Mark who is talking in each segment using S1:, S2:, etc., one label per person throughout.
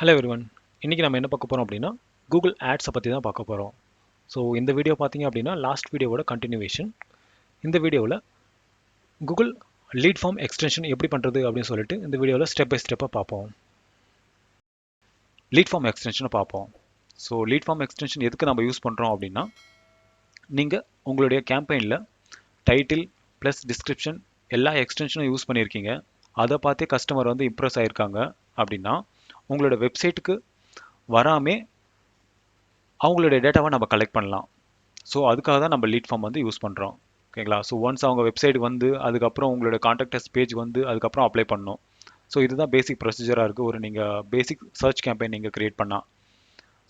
S1: Hello everyone. இன்றைக்கி நம்ம என்ன பார்க்க போகிறோம் அப்படின்னா கூகுள் ஆட்ஸை பற்றி தான் பார்க்க போகிறோம். ஸோ இந்த வீடியோ பார்த்தீங்க அப்படின்னா லாஸ்ட் வீடியோவோட கண்டினியூவேஷன். இந்த வீடியோவில் கூகுள் லீட் ஃபார்ம் எக்ஸ்டென்ஷன் எப்படி பண்ணுறது அப்படின்னு சொல்லிட்டு இந்த வீடியோவில் ஸ்டெப் பை ஸ்டெப்பாக பார்ப்போம். லீட் ஃபார்ம் எக்ஸ்டென்ஷனை பார்ப்போம். ஸோ லீட் ஃபார்ம் எக்ஸ்டென்ஷன் எதுக்கு நம்ம யூஸ் பண்ணுறோம் அப்படின்னா, நீங்கள் உங்களுடைய கேம்பெயினில் டைட்டில் ப்ளஸ் டிஸ்கிரிப்ஷன் எல்லா எக்ஸ்டென்ஷனும் யூஸ் பண்ணியிருக்கீங்க, அதை பார்த்தே கஸ்டமர் வந்து இம்ப்ரெஸ் ஆகிருக்காங்க அப்படின்னா உங்களோட வெப்சைட்டுக்கு வராமே அவங்களுடைய டேட்டாவை நம்ம கலெக்ட் பண்ணலாம். ஸோ அதுக்காக தான் நம்ம லீட் ஃபார்ம் வந்து யூஸ் பண்ணுறோம். ஓகேங்களா? ஸோ ஒன்ஸ் அவங்க வெப்சைட் வந்து அதுக்கப்புறம் உங்களோட கான்டாக்டர்ஸ் பேஜ் வந்து அதுக்கப்புறம் அப்ளை பண்ணணும். ஸோ இதுதான் பேசிக் ப்ரொசீஜராக இருக்குது. ஒரு நீங்கள் பேசிக் சர்ச் கேம்பெயின் நீங்கள் க்ரியேட் பண்ணால்,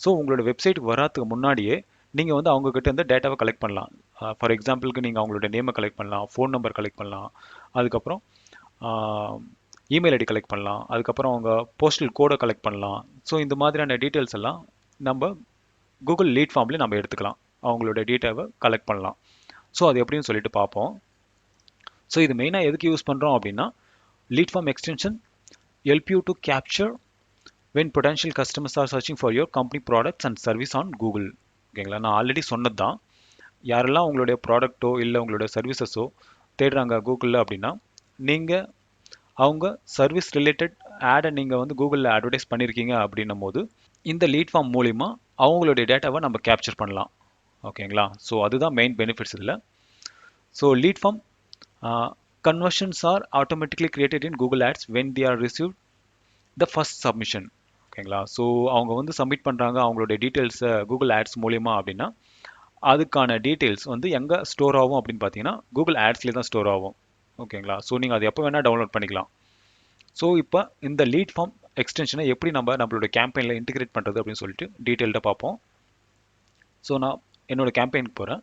S1: ஸோ உங்களோட வெப்சைட்டுக்கு வராதுக்கு முன்னாடியே நீங்கள் வந்து அவங்கக்கிட்ட இருந்து டேட்டாவை கலெக்ட் பண்ணலாம். ஃபார் எக்ஸாம்பிளுக்கு நீங்கள் அவங்களோட நேமை கலெக்ட் பண்ணலாம், ஃபோன் நம்பர் கலெக்ட் பண்ணலாம், அதுக்கப்புறம் இமெயில் ஐடி கலெக்ட் பண்ணலாம், அதுக்கப்புறம் அவங்க போஸ்டல் கோடை கலெக்ட் பண்ணலாம். ஸோ இந்த மாதிரியான டீட்டெயில்ஸ் எல்லாம் நம்ம கூகுள் லீட் ஃபார்ம்லேயே நம்ம எடுத்துக்கலாம், அவங்களோட டேட்டாவை கலெக்ட் பண்ணலாம். ஸோ அது எப்படின்னு சொல்லிட்டு பார்ப்போம். ஸோ இது மெயினாக எதுக்கு யூஸ் பண்ணுறோம் அப்படின்னா, lead form extension help you to capture when potential customers are searching for your company products and service on Google. ஓகேங்களா? நான் ஆல்ரெடி சொன்னது தான். யாரெல்லாம் உங்களுடைய ப்ராடக்ட்டோ இல்லை உங்களுடைய சர்வீசஸோ தேடுறாங்க கூகுளில் அப்படின்னா, நீங்கள் அவங்க சர்வீஸ் ரிலேட்டட் ஆடை நீங்கள் வந்து கூகுளில் அட்வர்டைஸ் பண்ணியிருக்கீங்க அப்படின்னும் போது இந்த லீட் ஃபார்ம் மூலிமா அவங்களுடைய டேட்டாவை நம்ம கேப்சர் பண்ணலாம். ஓகேங்களா? ஸோ அதுதான் மெயின் பெனிஃபிட்ஸ் இதில். So lead form conversions are automatically created in Google Ads when they are received the first submission. ஓகேங்களா? ஸோ அவங்க வந்து சப்மிட் பண்ணுறாங்க அவங்களுடைய டீட்டெயில்ஸை கூகுள் ஆட்ஸ் மூலிமா அப்படின்னா அதுக்கான டீட்டெயில்ஸ் வந்து எங்கே ஸ்டோர் ஆகும் அப்படின்னு பார்த்தீங்கன்னா கூகுள் ஆட்ஸ்லேயே தான் ஸ்டோர் ஆகும். ஓகேங்களா? ஸோ நீங்கள் அதை எப்போ வேணால் டவுன்லோட் பண்ணிக்கலாம். ஸோ இப்போ இந்த லீட் ஃபார்ம் எக்ஸ்டென்ஷனை எப்படி நம்மளோட கேம்பெயினில் இன்டிகிரேட் பண்ணுறது அப்படின்னு சொல்லிட்டு டீட்டெயில்டாக பார்ப்போம். ஸோ நான் என்னோடய கேம்பெயினுக்கு போகிறேன்.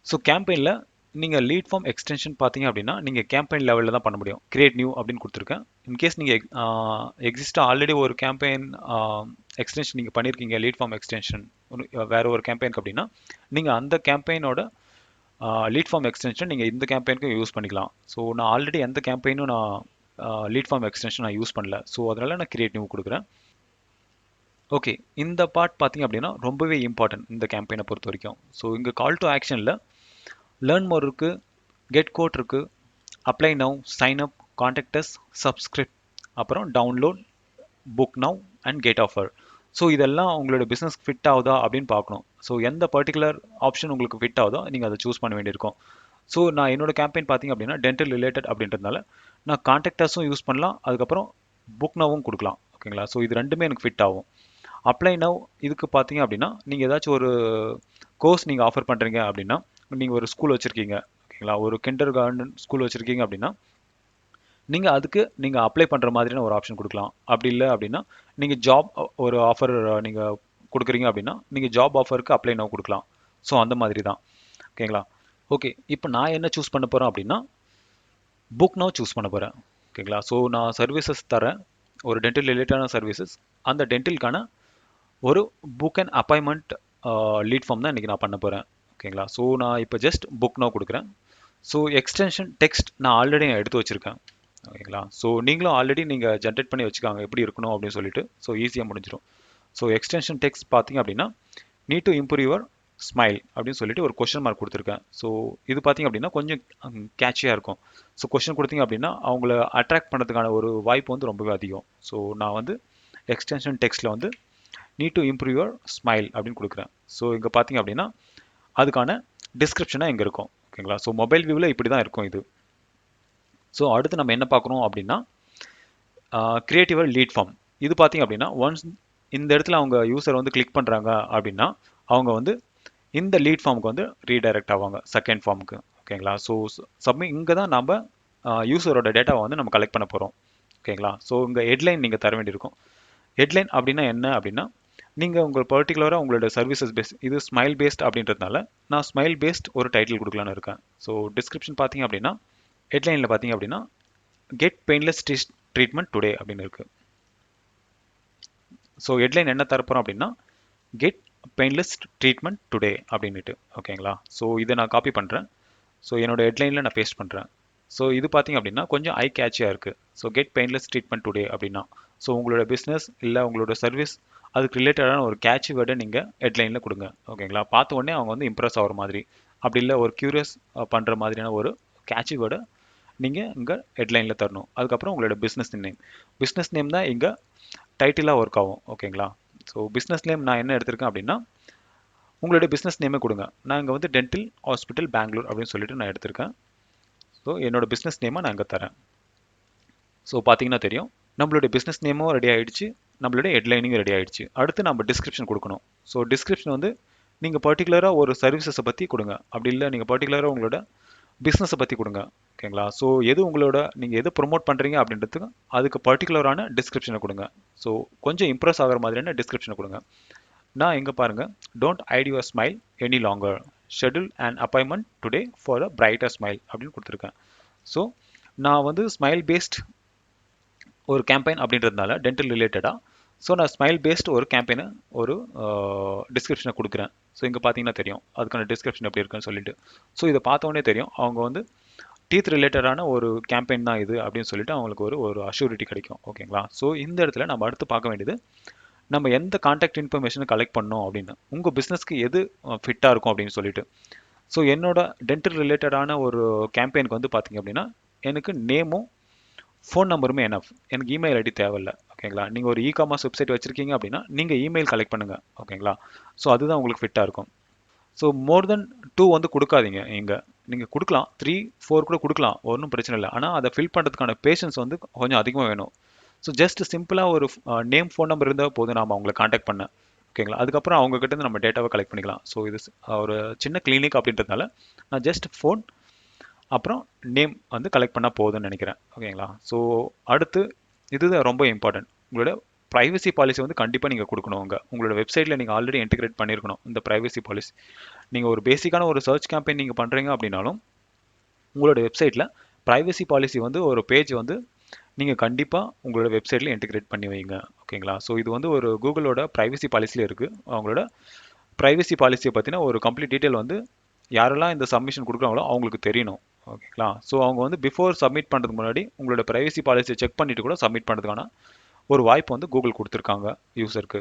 S1: ஸோ கேம்பெயினில் நீங்கள் லீட் ஃபார்ம் எக்ஸ்டென்ஷன் பார்த்தீங்க அப்படின்னா நீங்கள் கேம்பெயின் லெவலில் தான் பண்ண முடியும். கிரியேட் நியூ அப்படின்னு கொடுத்துருக்கேன். இன்கேஸ் நீங்கள் எக்ஸிஸ்டாக ஆல்ரெடி ஒரு கேம்பெயின் எக்ஸ்டென்ஷன் நீங்கள் பண்ணியிருக்கீங்க, லீட் ஃபார்ம் எக்ஸ்டென்ஷன் வேறு ஒரு கேம்பெயினுக்கு அப்படின்னா நீங்கள் அந்த கேம்பெயினோட லீட் ஃபார்ம் எக்ஸ்டென்ஷன் நீங்கள் இந்த கேம்பெயினுக்கு யூஸ் பண்ணிக்கலாம். ஸோ நான் ஆல்ரெடி எந்த கேம்பெயினும் நான் லீட் ஃபார்ம் எக்ஸ்டென்ஷன் நான் யூஸ் பண்ணல. ஸோ அதனால் நான் கிரியேட் நியூ கொடுக்குறேன். ஓகே, இந்த பார்ட் பார்த்தீங்க அப்படின்னா ரொம்பவே இம்பார்ட்டன்ட் இந்த கேம்பெயினை பொறுத்த வரைக்கும். ஸோ இங்கே கால் டு ஆக்ஷனில் லேர்ன் மோர் இருக்குது, கெட் கோட் இருக்குது, apply now, sign up, contact us, subscribe, அப்புறம் download, book now and get offer. So இதெல்லாம் உங்களோட பிஸ்னஸ் ஃபிட் ஆகுதா அப்படின்னு பார்க்கணும். ஸோ எந்த பர்டிகுலர் ஆப்ஷன் உங்களுக்கு ஃபிட் ஆகுதோ நீங்கள் அதை சூஸ் பண்ண வேண்டியிருக்கும். ஸோ நான் என்னோட கேம்பெயின் பார்த்தீங்க அப்படின்னா டென்டல் ரிலேட்டட் அப்படின்றதுனால நான் கான்டாக்டர்ஸும் யூஸ் பண்ணலாம், அதுக்கப்புறம் புக் நவும் கொடுக்கலாம். ஓகேங்களா? ஸோ இது ரெண்டுமே எனக்கு ஃபிட் ஆகும். அப்ளை நவ் இதுக்கு பார்த்தீங்க அப்படின்னா நீங்கள் ஏதாச்சும் ஒரு கோர்ஸ் நீங்கள் ஆஃபர் பண்ணுறீங்க அப்படின்னா, நீங்கள் ஒரு ஸ்கூல் வச்சுருக்கீங்க, ஓகேங்களா, ஒரு கிண்டர் கார்டன் ஸ்கூல் வச்சுருக்கீங்க அப்படின்னா நீங்கள் அதுக்கு நீங்கள் அப்ளை பண்ணுற மாதிரியான ஒரு ஆப்ஷன் கொடுக்கலாம். அப்படி இல்லை அப்படின்னா நீங்கள் ஜாப் ஒரு ஆஃபர் நீங்கள் கொடுக்குறீங்க அப்படின்னா நீங்கள் ஜாப் ஆஃபருக்கு அப்ளை நவ் கொடுக்கலாம். ஸோ அந்த மாதிரி தான். ஓகேங்களா? ஓகே, இப்போ நான் என்ன சூஸ் பண்ண போகிறேன் அப்படின்னா புக் நவ் சூஸ் பண்ண போகிறேன். ஓகேங்களா? ஸோ நான் சர்வீசஸ் தரேன், ஒரு டென்டல் ரிலேட்டடான சர்வீசஸ். அந்த டென்டலுக்கான ஒரு book and appointment lead form தான் இன்றைக்கி நான் பண்ண போகிறேன். ஓகேங்களா? ஸோ நான் இப்போ ஜஸ்ட் புக் நவ் கொடுக்குறேன். ஸோ எக்ஸ்டென்ஷன் டெக்ஸ்ட் நான் ஆல்ரெடி எடுத்து வச்சுருக்கேன். ஓகேங்களா? ஸோ நீங்களும் ஆல்ரெடி நீங்கள் ஜென்ரேட் பண்ணி வச்சுக்காங்க எப்படி இருக்கணும் அப்படின்னு சொல்லிட்டு. ஸோ ஈஸியாக முடிஞ்சிடும். ஸோ எக்ஸ்டென்ஷன் டெக்ஸ்ட் பார்த்தீங்க அப்படின்னா need to improve your smile அப்படின்னு சொல்லிட்டு ஒரு கொஸ்டின் மார்க் கொடுத்துருக்கேன். ஸோ இது பார்த்தீங்க அப்படின்னா கொஞ்சம் கேட்சியாக இருக்கும். ஸோ கொஸ்டின் கொடுத்தீங்க அப்படின்னா அவங்கள அட்ராக்ட் பண்ணுறதுக்கான ஒரு வாய்ப்பு வந்து ரொம்பவே அதிகம். ஸோ நான் வந்து எக்ஸ்டென்ஷன் டெக்ஸ்ட்டில் வந்து need to improve your smile அப்படின்னு கொடுக்குறேன். ஸோ இங்கே பார்த்தீங்க அப்படின்னா அதுக்கான டிஸ்கிரிப்ஷனாக இங்கே இருக்கும். ஓகேங்களா? ஸோ மொபைல் வியூவில் இப்படி தான் இருக்கும் இது. ஸோ அடுத்து நம்ம என்ன பார்க்குறோம் அப்படின்னா கிரியேட்டிவ் லீட் ஃபார்ம். இது பார்த்தீங்க அப்படின்னா ஒன்ஸ் இந்த இடத்துல அவங்க யூசர் வந்து கிளிக் பண்ணுறாங்க அப்படின்னா அவங்க வந்து இந்த லீட் ஃபார்முக்கு வந்து ரீடைரக்ட் ஆவாங்க செகண்ட் ஃபார்முக்கு. ஓகேங்களா? ஸோ இங்கே தான் நம்ம யூசரோட டேட்டாவை வந்து நம்ம கலெக்ட் பண்ண போகிறோம். ஓகேங்களா? ஸோ இங்கே ஹெட்லைன் நீங்கள் தர வேண்டியிருக்கும். ஹெட்லைன் அப்படின்னா என்ன அப்படின்னா நீங்கள் உங்கள் பர்டிகுலராக உங்களோட சர்வீசஸ் பேஸ்ட், இது ஸ்மைல் பேஸ்ட் அப்படின்றதுனால நான் ஸ்மைல் பேஸ்ட் ஒரு டைட்டில் கொடுக்கலான்னு இருக்கேன். ஸோ டிஸ்கிரிப்ஷன் பார்த்தீங்க அப்படின்னா ஹெட்லைனில் பார்த்தீங்க அப்படின்னா கெட் பெயின்லெஸ் ட்ரீட்மெண்ட் டுடே அப்படின்னு இருக்குது. ஸோ ஹெட்லைன் என்ன தரப்போகிறோம் அப்படின்னா கெட் பெயின்லெஸ் ட்ரீட்மெண்ட் டுடே அப்படின்ட்டு. ஓகேங்களா? ஸோ இதை நான் காப்பி பண்ணுறேன். ஸோ என்னோட ஹெட்லைனில் நான் பேஸ்ட் பண்ணுறேன். ஸோ இது பார்த்தீங்க அப்படின்னா கொஞ்சம் ஐ கேட்சியாக இருக்குது. So get painless treatment today அப்படின்னா, ஸோ உங்களோட பிஸ்னஸ் இல்லை உங்களோட சர்வீஸ் அதுக்கு ரிலேட்டடான ஒரு கேட்சி வேர்டை நீங்கள் ஹெட்லைனில் கொடுங்க. ஓகேங்களா, பார்த்த உடனே அவங்க வந்து இம்ப்ரெஸ் ஆகிற மாதிரி, அப்படி இல்லை ஒரு க்யூரியஸ் பண்ணுற மாதிரியான ஒரு கேட்சி வேர்டை நீங்கள் இங்கே ஹெட்லைனில் தரணும். அதுக்கப்புறம் உங்களோட பிஸ்னஸ் நேம் தான் இங்கே டைட்டிலாக ஒர்க் ஆகும். ஓகேங்களா, ஸோ பிஸ்னஸ் நேம் நான் என்ன எடுத்திருக்கேன் அப்படின்னா உங்களுடைய பிஸ்னஸ் நேமே கொடுங்க. நான் இங்கே வந்து டென்டல் ஹாஸ்பிட்டல் பெங்களூர் அப்படின்னு சொல்லிட்டு நான் எடுத்திருக்கேன். ஸோ என்னோட பிஸ்னஸ் நேமை நான் இங்கே தரேன். ஸோ பார்த்தீங்கன்னா தெரியும், நம்மளுடைய பிஸ்னஸ் நேமும் ரெடி ஆகிடுச்சு, நம்மளுடைய ஹெட்லைனிங் ரெடி ஆகிடுச்சு. அடுத்து நம்ம டிஸ்கிரிப்ஷன் கொடுக்கணும். ஸோ டிஸ்கிரிப்ஷன் வந்து நீங்கள் பர்டிகுலராக ஒரு சர்வீசஸை பற்றி கொடுங்க, அப்படி இல்லை நீங்கள் பர்டிகுலராக உங்களோட பிஸ்னஸை பற்றி கொடுங்க. ஓகேங்களா, ஸோ எது உங்களோட நீங்கள் எது ப்ரொமோட் பண்ணுறீங்க அப்படின்றதுக்கு அதுக்கு பர்டிகுலரான டிஸ்கிரிப்ஷனை கொடுங்க. ஸோ கொஞ்சம் இம்ப்ரெஸ் ஆகிற மாதிரியான டிஸ்கிரிப்ஷனை கொடுங்க. நான் எங்கே பாருங்கள், don't height your smile any longer, schedule and appointment today for a brighter smile அப்படின்னு கொடுத்துருக்கேன். ஸோ நான் வந்து ஸ்மைல் பேஸ்ட் ஒரு கேம்பெயின் அப்படின்றதுனால டென்டல் ரிலேட்டடாக, ஸோ நான் ஸ்மைல் பேஸ்ட் ஒரு கேம்பெயினை ஒரு டிஸ்கிரிப்ஷனை கொடுக்குறேன். ஸோ இங்கே பார்த்தீங்கன்னா தெரியும் அதுக்கான டிஸ்கிரிப்ஷன் எப்படி இருக்குன்னு சொல்லிட்டு. ஸோ இதை பார்த்தோன்னே தெரியும் அவங்க வந்து டீத் ரிலேட்டடான ஒரு கேம்பெயின் தான் இது அப்படின்னு சொல்லிட்டு அவங்களுக்கு ஒரு அஷ்யூரிட்டி கிடைக்கும். ஓகேங்களா, ஸோ இந்த இடத்துல நம்ம அடுத்து பார்க்க வேண்டியது நம்ம எந்த கான்டாக்ட் இன்ஃபர்மேஷனை கலெக்ட் பண்ணோம் அப்படின்னு, உங்கள் பிஸ்னஸ்க்கு எது ஃபிட்டாக இருக்கும் அப்படின்னு சொல்லிட்டு. ஸோ என்னோட டென்டல் ரிலேட்டடான ஒரு கேம்பெயினுக்கு வந்து பார்த்தீங்க அப்படின்னா எனக்கு நேமும் ஃபோன் நம்பருமே எனஃப், எனக்கு இமெயில் ஐடி தேவையில்லை. ஓகேங்களா, நீங்கள் ஒரு காமர்ஸ் வெப்சைட் வச்சுருக்கீங்க அப்படின்னா நீங்கள் இமெயில் கலெக்ட் பண்ணுங்கள். ஓகேங்களா, ஸோ அதுதான் உங்களுக்கு ஃபிட்டாக இருக்கும். ஸோ மோர் தென் 2 வந்து கொடுக்காதீங்க. இங்கே நீங்கள் கொடுக்கலாம் 3, 4 கூட கொடுக்கலாம், ஒன்றும் பிரச்சனை இல்லை. ஆனால் அதை ஃபில் பண்ணுறதுக்கான பேஷன்ஸ் வந்து கொஞ்சம் அதிகமாக வேணும். ஸோ ஜஸ்ட் சிம்பிளாக ஒரு நேம் ஃபோன் நம்பர் இருந்தால் போதும் நாம் அவங்களை காண்டாக்ட் பண்ண. ஓகேங்களா, அதுக்கப்புறம் அவங்ககிட்ட நம்ம டேட்டாவை கலெக்ட் பண்ணிக்கலாம். ஸோ இது ஒரு சின்ன கிளினிக் அப்படின்றதுனால நான் ஜஸ்ட் ஃபோன் அப்புறம் நேம் வந்து கலெக்ட் பண்ணால் போதும்னு நினைக்கிறேன். ஓகேங்களா, ஸோ அடுத்து இதுதான் ரொம்ப இம்பார்ட்டன்ட், உங்களோட ப்ரைவசி பாலிசி வந்து கண்டிப்பாக நீங்கள் கொடுக்கணும். உங்களோட வெப்சைட்டில் நீங்கள் ஆல்ரெடி இன்டிகிரேட் பண்ணியிருக்கணும் இந்த ப்ரைவசி பாலிசி. நீங்கள் ஒரு பேசிக்கான ஒரு சர்ச் கேம்பெயின் நீங்கள் பண்ணுறீங்க அப்படின்னாலும் உங்களோட வெப்சைட்டில் ப்ரைவசி பாலிசி வந்து ஒரு பேஜ் வந்து நீங்கள் கண்டிப்பாக உங்களோட வெப்சைட்டில் இன்டிகிரேட் பண்ணி வைங்க. ஓகேங்களா, ஸோ இது வந்து ஒரு கூகுளோட ப்ரைவசி பாலிசியில் இருக்குது. அவங்களோட ப்ரைவசி பாலிசியை பற்றின ஒரு கம்ப்ளீட் டீட்டெயில் வந்து யாரெல்லாம் இந்த சப்மிஷன் கொடுக்குறாங்களோ அவங்களுக்கு தெரியணும். ஓகேங்களா, ஸோ அவங்க வந்து பிஃபோர் சப்மிட் பண்ணுறதுக்கு முன்னாடி உங்களோட ப்ரைவசி பாலிசியை செக் பண்ணிவிட்டு கூட சப்மிட் பண்ணுறதுக்கான ஒரு வாய்ப்பு வந்து கூகுள் கொடுத்துருக்காங்க யூசருக்கு.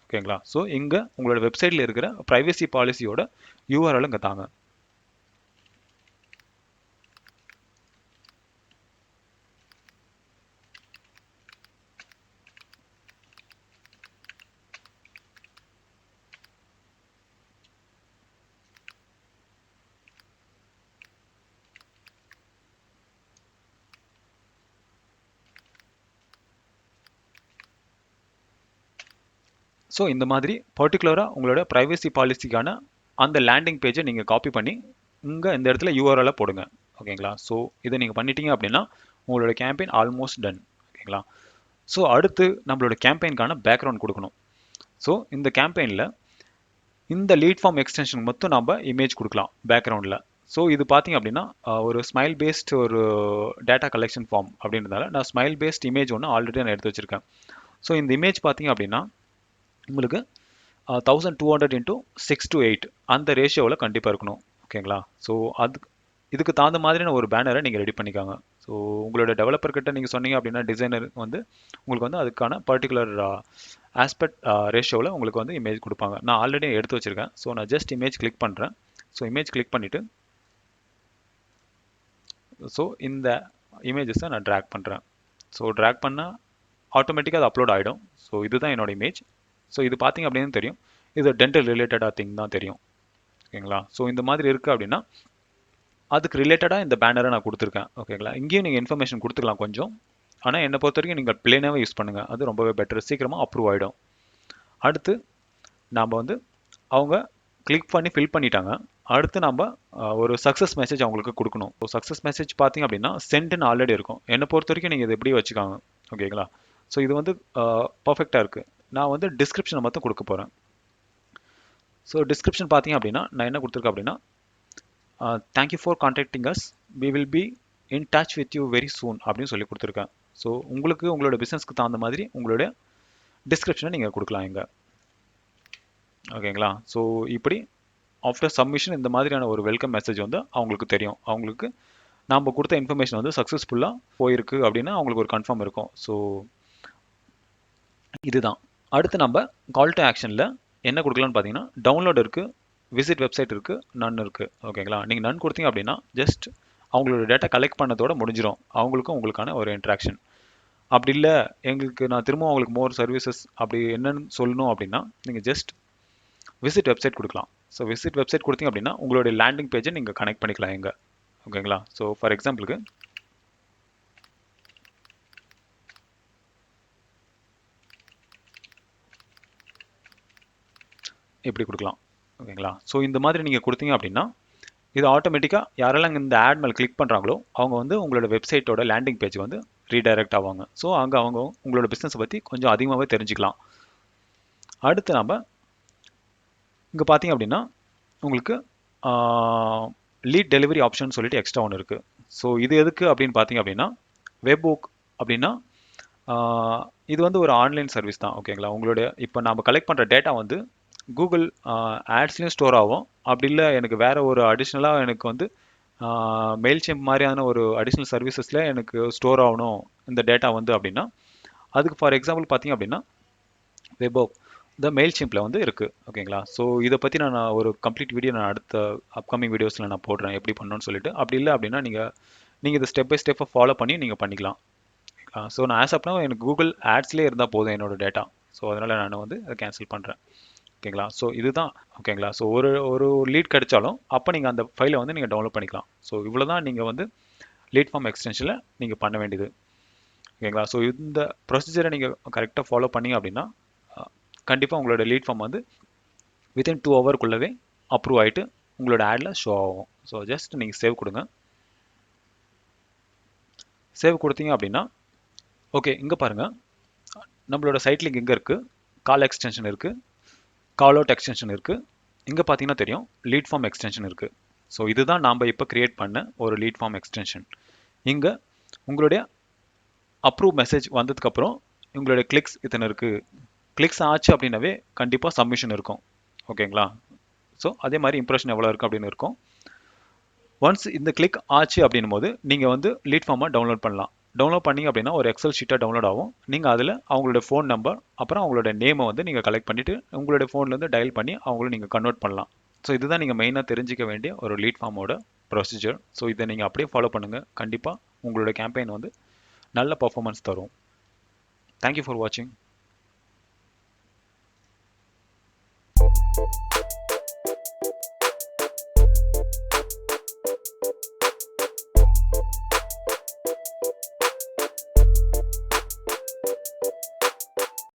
S1: ஓகேங்களா, ஸோ இங்கே உங்களோட வெப்சைட்டில் இருக்கிற ப்ரைவசி பாலிசியோட யூஆர்எல் இங்கே தாங்க. ஸோ இந்த மாதிரி பர்டிகுலராக உங்களோட ப்ரைவசி பாலிசிக்கான அந்த லேண்டிங் பேஜை நீங்கள் காப்பி பண்ணி இங்கே இந்த இடத்துல யூஆர்எல்லை போடுங்க. ஓகேங்களா, ஸோ இதை நீங்கள் பண்ணிட்டீங்க அப்படின்னா உங்களோட கேம்பெயின் ஆல்மோஸ்ட் டன். ஓகேங்களா, ஸோ அடுத்து நம்மளோட கேம்பெயினுக்கான பேக்ரவுண்ட் கொடுக்கணும். ஸோ இந்த கேம்பெயினில் இந்த லீட் ஃபார்ம் எக்ஸ்டென்ஷன் மட்டும் நம்ம இமேஜ் கொடுக்கலாம் பேக்ரவுண்டில். ஸோ இது பார்த்தீங்க அப்படின்னா ஒரு ஸ்மைல் பேஸ்ட் ஒரு டேட்டா கலெக்ஷன் ஃபார்ம் அப்படின்றதால நான் ஸ்மைல் பேஸ்ட் இமேஜ் ஒன்று ஆல்ரெடி நான் எடுத்து வச்சுருக்கேன். ஸோ இந்த இமேஜ் பார்த்தீங்க அப்படின்னா உங்களுக்கு 1200 × 6:8 அந்த ரேஷியோவில் கண்டிப்பாக இருக்கணும். ஓகேங்களா, ஸோ இதுக்கு தகுந்த மாதிரியான ஒரு பேனரை நீங்கள் ரெடி பண்ணிக்காங்க. ஸோ உங்களோட டெவலப்பர்கிட்ட நீங்கள் சொன்னீங்க அப்படின்னா டிசைனர் வந்து உங்களுக்கு வந்து அதுக்கான பர்டிகுலர் ஆஸ்பெக்ட் ரேஷியோவில் உங்களுக்கு வந்து இமேஜ் கொடுப்பாங்க. நான் ஆல்ரெடி எடுத்து வச்சுருக்கேன். ஸோ நான் ஜஸ்ட் இமேஜ் கிளிக் பண்ணுறேன். ஸோ இமேஜ் கிளிக் பண்ணிவிட்டு ஸோ இந்த இமேஜஸை நான் ட்ராக் பண்ணுறேன். ஸோ ட்ராக் பண்ணால் ஆட்டோமேட்டிக்காக அது அப்லோட் ஆகிடும். ஸோ இதுதான் என்னோட இமேஜ். ஸோ இது பார்த்தீங்க அப்படின்னு தெரியும், இது டென்டல் ரிலேட்டடாக திங் தான் தெரியும். ஓகேங்களா, ஸோ இந்த மாதிரி இருக்குது அப்படின்னா அதுக்கு ரிலேட்டடாக இந்த பேனரை நான் கொடுத்துருக்கேன். ஓகேங்களா, இங்கேயும் நீங்கள் இன்ஃபர்மேஷன் கொடுத்துக்கலாம் கொஞ்சம், ஆனால் என்னை பொறுத்த வரைக்கும் நீங்கள் பிளேனாகவே யூஸ் பண்ணுங்கள், அது ரொம்பவே பெட்டர், சீக்கிரமாக அப்ரூவ் ஆகிடும். அடுத்து நாம் வந்து அவங்க கிளிக் பண்ணி ஃபில் பண்ணிட்டாங்க. அடுத்து நம்ம ஒரு சக்ஸஸ் மெசேஜ் அவங்களுக்கு கொடுக்கணும். ஸோ சக்ஸஸ் மெசேஜ் பார்த்தீங்க அப்படின்னா சென்ட்னு ஆல்ரெடி இருக்கும். என்னை பொறுத்த வரைக்கும் நீங்கள் இது எப்படி வச்சுக்காங்க. ஓகேங்களா, ஸோ இது வந்து பர்ஃபெக்டாக இருக்குது. நான் வந்து டிஸ்கிரிப்ஷனை மட்டும் கொடுக்க போகிறேன். ஸோ டிஸ்கிரிப்ஷன் பார்த்தீங்க அப்படின்னா நான் என்ன கொடுத்துருக்கேன் அப்படின்னா thank you for contacting us, we will be in touch with you very soon அப்படின்னு சொல்லி கொடுத்துருக்கேன். ஸோ உங்களுக்கு உங்களோட பிஸ்னஸ்க்கு தகுந்த மாதிரி உங்களுடைய டிஸ்கிரிப்ஷனை நீங்கள் கொடுக்கலாம் இங்கே. ஓகேங்களா, ஸோ இப்படி ஆஃப்டர் சப்மிஷன் இந்த மாதிரியான ஒரு வெல்கம் மெசேஜ் வந்து அவங்களுக்கு தெரியும். அவங்களுக்கு நாம் கொடுத்த இன்ஃபர்மேஷன் வந்து சக்ஸஸ்ஃபுல்லாக போயிருக்கு அப்படின்னா அவங்களுக்கு ஒரு கன்ஃபார்ம் இருக்கும். ஸோ இதுதான். அடுத்து நம்ம கால் டு ஆக்ஷனில் என்ன கொடுக்கலான்னு பார்த்தீங்கன்னா, டவுன்லோட் இருக்குது, விசிட் வெப்சைட் இருக்குது, நன் இருக்குது. ஓகேங்களா? நீங்கள் நன் கொடுத்தீங்க அப்படின்னா ஜஸ்ட் அவங்களோட டேட்டா கலெக்ட் பண்ணதோட முடிஞ்சிடும், அவங்களுக்கும் உங்களுக்கான ஒரு இன்ட்ராக்ஷன். அப்படி இல்லை எங்களுக்கு நான் திரும்ப அவங்களுக்கு மோர் சர்வீசஸ் அப்படி என்னன்னு சொல்லணும் அப்படின்னா நீங்கள் ஜஸ்ட் விசிட் வெப்சைட் கொடுக்கலாம். ஸோ விசிட் வெப்சைட் கொடுத்தீங்க அப்படின்னா உங்களுடைய லேண்டிங் பேஜை நீங்கள் கனெக்ட் பண்ணிக்கலாம் எங்க. ஓகேங்களா? ஸோ ஃபார் எக்ஸாம்பிளுக்கு இப்படி கொடுக்கலாம். ஓகேங்களா? ஸோ இந்த மாதிரி நீங்கள் கொடுத்தீங்க அப்படின்னா இது ஆட்டோமேட்டிக்காக யாரெல்லாம் இந்த ஆட் மேலே கிளிக் பண்ணுறாங்களோ அவங்க வந்து உங்களோட வெப்சைட்டோட லேண்டிங் பேஜ் வந்து ரீடைரக்ட் ஆவாங்க. ஸோ அங்கே அவங்க உங்களோட பிஸ்னஸை பற்றி கொஞ்சம் அதிகமாகவே தெரிஞ்சுக்கலாம். அடுத்து நம்ம இங்கே பார்த்தீங்க அப்படின்னா உங்களுக்கு லீட் டெலிவரி ஆப்ஷன் சொல்லிட்டு எக்ஸ்ட்ரா ஒன்று இருக்குது. ஸோ இது எதுக்கு அப்படின்னு பார்த்தீங்க அப்படின்னா வெப்புக் அப்படின்னா இது வந்து ஒரு ஆன்லைன் சர்வீஸ் தான். ஓகேங்களா? உங்களுடைய இப்போ நம்ம கலெக்ட் பண்ணுற டேட்டா வந்து கூகுள் ஆட்ஸ்லேயும் ஸ்டோர் ஆகும். அப்படி இல்லை எனக்கு வேறு ஒரு அடிஷ்னலாக எனக்கு வந்து மெயில்சிம்ப் மாதிரியான ஒரு அடிஷ்னல் சர்வீசஸில் எனக்கு ஸ்டோர் ஆகணும் இந்த டேட்டா வந்து அப்படின்னா அதுக்கு ஃபார் எக்ஸாம்பிள் பார்த்தீங்க அப்படின்னா வெபோக் இந்த மெயில்சிம்பில் வந்து இருக்குது. ஓகேங்களா? ஸோ இதை பற்றி நான் ஒரு கம்ப்ளீட் வீடியோ நான் அடுத்த அப்கமிங் வீடியோஸில் நான் போடுறேன் எப்படி பண்ணணும்னு சொல்லிட்டு. அப்படி இல்லை அப்படின்னா நீங்கள் இதை ஸ்டெப் பை ஸ்டெப்பை ஃபாலோ பண்ணி நீங்கள் பண்ணிக்கலாம். ஸோ நான் ஆஸ் ஆப்னா எனக்கு கூகுள் ஆட்ஸ்லேயே இருந்தால் போதும் என்னோட டேட்டா. ஸோ அதனால் நான் வந்து அதை கேன்சல் பண்ணுறேன். ஓகேங்களா? ஸோ இதுதான். ஓகேங்களா? ஸோ ஒரு லீட் கிடைச்சாலும் அப்போ நீங்கள் அந்த ஃபைலை வந்து நீங்கள் டவுன்லோட் பண்ணிக்கலாம். ஸோ இவ்வளோ தான் நீங்கள் வந்து லீட் ஃபார்ம் எக்ஸ்டென்ஷனில் நீங்கள் பண்ண வேண்டியது. ஓகேங்களா? ஸோ இந்த ப்ரொசீஜரை நீங்கள் கரெக்டாக ஃபாலோ பண்ணீங்க அப்படின்னா கண்டிப்பாக உங்களோட லீட் ஃபார்ம் வந்து வித்தின் 2 ஹவருக்குள்ளவே அப்ரூவ் ஆகிட்டு உங்களோட ஆடில் ஷோ ஆகும். ஸோ ஜஸ்ட் நீங்கள் சேவ் கொடுங்க. சேவ் கொடுத்தீங்க அப்படின்னா ஓகே இங்கே பாருங்கள் நம்மளோட சைட் லிங்க் இங்கே இருக்குது, கால் எக்ஸ்டென்ஷன் இருக்குது, கால் அவுட் எக்ஸ்டென்ஷன் இருக்குது. இங்கே பார்த்தீங்கன்னா தெரியும் லீட் ஃபார்ம் எக்ஸ்டென்ஷன் இருக்குது. ஸோ இதுதான் நாம் இப்போ கிரியேட் பண்ண ஒரு லீட் ஃபார்ம் எக்ஸ்டென்ஷன். இங்கே உங்களுடைய அப்ரூவ் மெசேஜ் வந்ததுக்கப்புறம் உங்களுடைய கிளிக்ஸ் இத்தனை இருக்குது. கிளிக்ஸ் ஆச்சு அப்படின்னாவே கண்டிப்பாக சப்மிஷன் இருக்கும். ஓகேங்களா? ஸோ அதே மாதிரி இம்ப்ரெஷன் எவ்வளோ இருக்குது அப்படின்னு இருக்கும். ஒன்ஸ் இந்த கிளிக் ஆச்சு அப்படின்னும் போது நீங்கள் வந்து லீட் ஃபார்மை டவுன்லோட் பண்ணலாம். டவுன்லோட் பண்ணிங்க அப்படின்னா ஒரு எக்ஸல் ஷீட்டாக டவுன்லோட் ஆகும். நீங்கள் அதில் அவங்களோட ஃபோன் நம்பர் அப்புறம் அவங்களோட நேமை வந்து நீங்கள் கலெக்ட் பண்ணிவிட்டு உங்களுடைய ஃபோன்லேருந்து டயல் பண்ணி அவங்களும் நீங்கள் கன்வெர்ட் பண்ணலாம். ஸோ இதுதான் நீங்கள் மெயினாக தெரிஞ்சிக்க வேண்டிய ஒரு லீட் ஃபார்மோட ப்ரொசீஜர். ஸோ இதை நீங்கள் அப்படியே ஃபாலோ பண்ணுங்கள். கண்டிப்பாக உங்களோட கேம்பெயின் வந்து நல்ல பர்ஃபார்மன்ஸ் தரும். தேங்க்யூ ஃபார் வாட்சிங்.